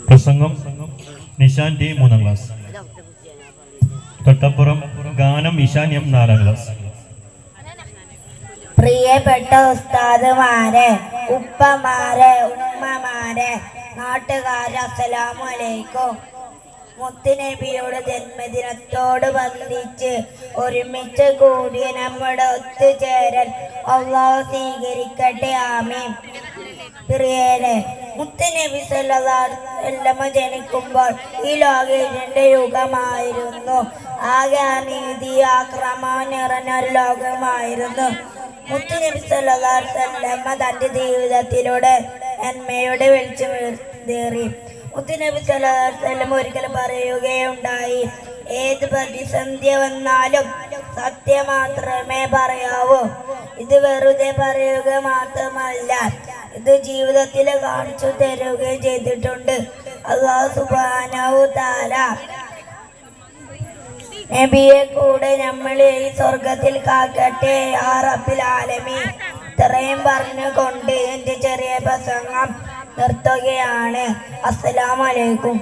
പ്രസംഗം Nishan T 3ാം class. തൊട്ടപ്പുറം ഗാനം Ishan M 4ാം class. പ്രിയപ്പെട്ട ഉസ്താദുമാരെ, ഉപ്പമാരെ, ഉമ്മമാരെ, നാട്ടുകാരെ, അസ്സലാമു അലൈക്കും. മുത്തുനബിയുടെ ജന്മദിനത്തോട് ബന്ധിച്ച് ഒരുമിച്ച് കൂടിയ നമ്മുടെ ഒത്തുചേരൽ അല്ലാഹു സ്വീകരിക്കട്ടെ, ആമീൻ. പ്രിയരെ, മുത്തുനബി സല്ലല്ലാഹു അലൈഹി വസല്ലം ജനിക്കുമ്പോൾ ഈ ലോകത്തിന്റെ യുഗമായിരുന്നു. ആകെ നീതി ആക്രമണം നിറഞ്ഞൊരു ലോകമായിരുന്നു. മുത്തുനബി സല്ലല്ലാഹു അലൈഹി വസല്ലം തന്റെ ജീവിതത്തിലൂടെ നന്മയുടെ വെളിച്ചമേറി. മുത്തുനബി സല്ലല്ലാഹു അലൈഹി വസല്ലം ഒരിക്കൽ പറയുകയുണ്ടായി, ഏത് പ്രതിസന്ധി വന്നാലും സത്യം മാത്രമേ പറയാവൂ. ഇത് വെറുതെ പറയുക മാത്രമല്ല, ഇത് ജീവിതത്തിൽ കാണിച്ചു തരുകയും ചെയ്തിട്ടുണ്ട്. അല്ലാഹു സുബ്ഹാനഹു തആല നബിയെ കൂടെ നമ്മളെ ഈ സ്വർഗത്തിൽ കാക്കട്ടെ, യാ റബ്ബിൽ ആലമീൻ. ഇത്രയും പറഞ്ഞുകൊണ്ട് എൻ്റെ ചെറിയ പ്രസംഗം നിർത്തുകയാണ്. അസ്സലാമു അലൈക്കും.